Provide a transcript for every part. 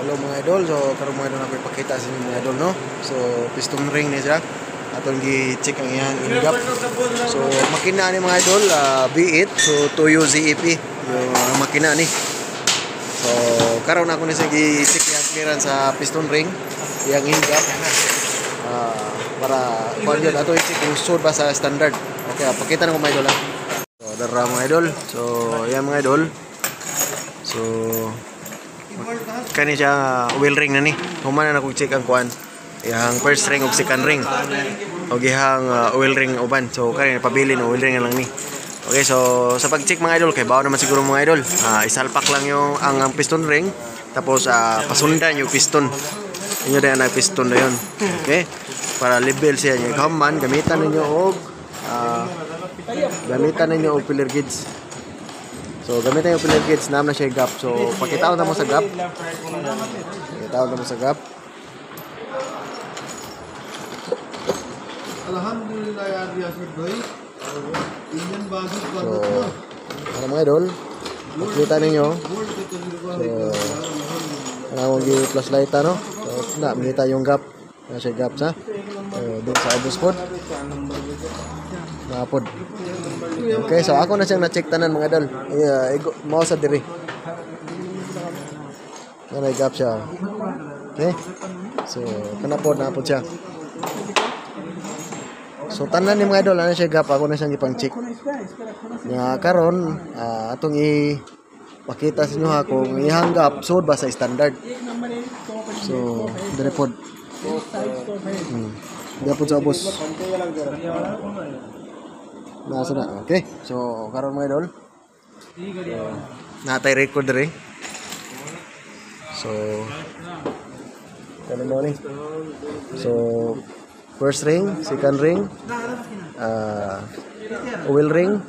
Hello mga idol, so karon mga idol ako ipakita sa inyo mga idol no. So piston ring ni siya. Atong gi-check ang iyang ingap. So makina ni mga idol, B8 so Toyo ZEP yung makina ni. So karon ako ni sa gi-check yung clearance sa piston ring, iyang ingap. Para kuan yun ato i-check kung sud ba sa standard. Okay, pakita na ko mga idol ha. So dara mga idol. So yan mga idol. So kani siya oil ring na ni. Human na kog check ang kuan. Yang first ring ug second ring. Og ihang oil ring uban. So kani pabilin oil ring lang ni. Okay, so sa pag-check mga idol kay bawo naman siguro mga idol. Isalpak lang yung ang piston ring tapos pasundan yung piston. Inyo din ang piston na yun. Okay? Para level siya niya. Kaman gamitan ninyo og filler gauge. So gamitin yung filler gauge na siya gap. So pakitaon na mo sa gap. Pakitaon na mo sa gap. Alhamdulillah ya Yasir bhai. Indian bagut So para mga idol, makita ninyo. So ang plus light no. So na makita yung gap. Na siya gap sa. Doon sa obus pod. Napod. Okay, so ako na siyang na-check tanan mga idol. Mao sa diri. Ano gap siya. Okay? So, kanapod na po siya. So, tanan ni mga idol, ano siya gap, ako na siyang ipang-check. Nga karon, atong pakita sa inyo ha kung ihang gap sud ba sa standard. So, diri pod. Diri pod sa obus. Nasa na. Okay. So, karon mga idol. Natay record diri. So, karon mo ni. So, first ring, second ring, oil ring.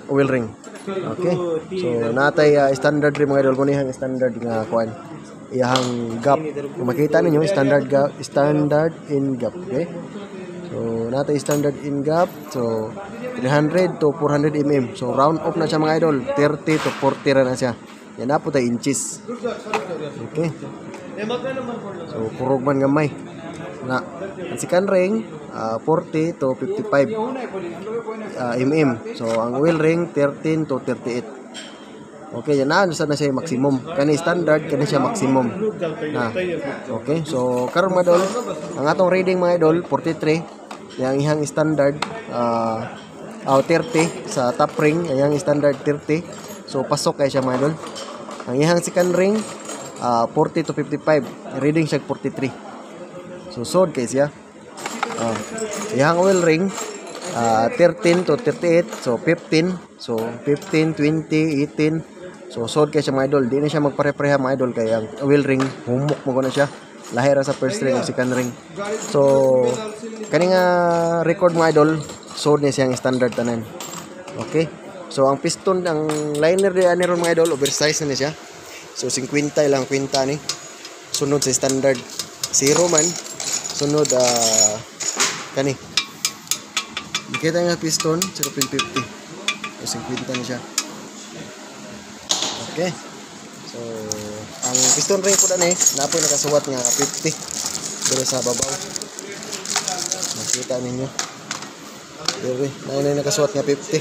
Okay. So, natay standard ring mga idol ko ni hang standard nga kuan. Iyang gap. Kung makita ninyo standard in gap, okay? So, natay standard in gap. So, 300 to 400 mm. So, round off na siya mga idol. 30 to 40 na siya. Yan na po tayo inches. Okay. So, kurog man gamay. Na. Ang second ring, 40 to 55 mm. So, ang oil ring, 13 to 38. Okay, yan na. Saan na siya maximum. Kani standard, kani siya maximum. Na. Okay. So, karon mga idol, ang atong reading mga idol, 43. Yang ihang standard, 30 sa top ring, yang standard 30. So pasok kay siya mga idol. Ang ihang second ring 40 to 55, reading siya 43. So sod kay siya. Ihang oil ring 13 to 38, so 15. So 15, 20, 18. So sod kay siya mga idol. Di na siya magpare-pareha mga idol kay ang oil ring humok mo na siya. Lahi ra sa first ring o second ring. So kani nga record mga idol, sod ni siyang standard tanan. Okay? So ang piston, ang liner di ani ron mga idol, oversize na ni siya. So 50 lang kwenta ni. Sunod sa standard 0 man. Sunod kani. Makita nga piston 0.50. So 50 na siya. Okay. So ang piston ring po ani, napoy nakasuwat nga 50 dito sa babaw. Makita ninyo. Diri, na nakasuwat nga 50.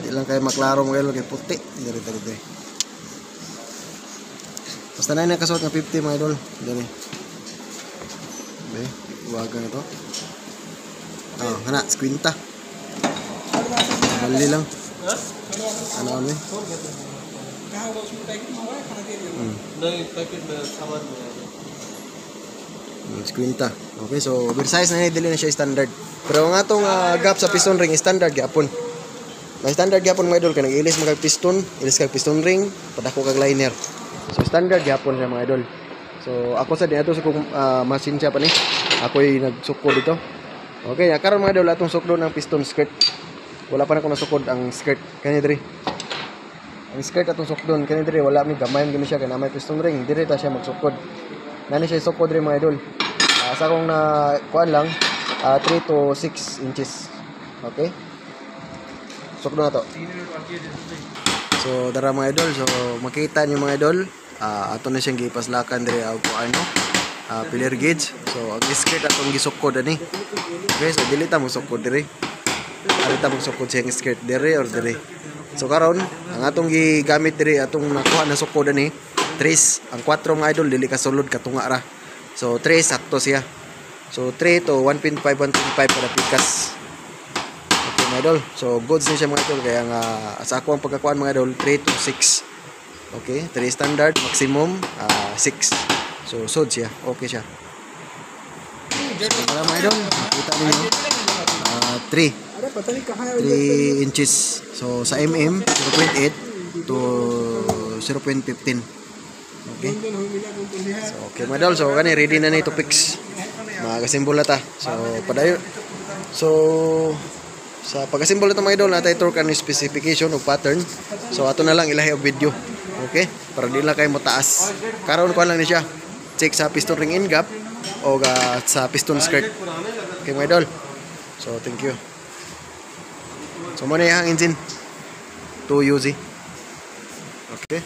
Di lang kayo maklaro mga idol kay puti. Diri. Basta na nakasuwat nga 50 mga idol. Diri. Okay, iwagan ito. Hana, 50. Bali lang. Ano ni? Quinta. Okay, so oversize na ni dili na siya standard. Pero ang atong gap sa piston ring standard gyapon. May standard gyapon mga idol kay nag-ilis mo kag piston, ilis kag piston ring, padako kag liner. So standard gyapon siya mga idol. So ako sa dito sa machine siya pa ni. Ako'y nagsukod dito. Okay, karon mga idol atong sukdo ng piston skirt. Wala pa na ko nasukod ang skirt kani diri. Ang skirt atong sukdon kani diri wala mi gamay gani siya kay na may piston ring, diri ta siya magsukod. Nani siya sukod diri mga idol. Sa akong na kuan lang 3 to 6 inches. Okay? Sukdo na to. So dara mga idol, so makita niyo mga idol, ato na siyang gipaslakan diri og ano, pillar gauge. So ang skirt atong gisukod ani. Okay, so dili ta mo sukod diri. Ari ta mo sukod siyang skirt diri or diri. So karon ang atong gigamit diri atong nakuha na sukod ani 3. Ang 4 mga idol dili ka sulod katunga ra. So 3 sakto siya. So 3 to 1.5 para pikas. Okay mga idol. So goods ni siya mga idol kaya nga sa ako ang pagkakuan mga idol 3 to 6. Okay, 3 standard, maximum 6. So sod siya. Okay siya. So para mga idol, kita niyo 3 inches. So sa mm 0.8 to 0.15. Okay. So okay mga idol, so kani ready na ni to fix. Magasimbol na ta. So padayon. So sa pagasimbol na mga idol natay torque and specification ug pattern. So ato na lang ilahi og video. Okay? Para di lang kayo mo taas. Karon ko lang ni siya. Check sa piston ring in gap o sa piston skirt. Okay mga idol. So thank you. So muna yung engine 2UZ. Okay.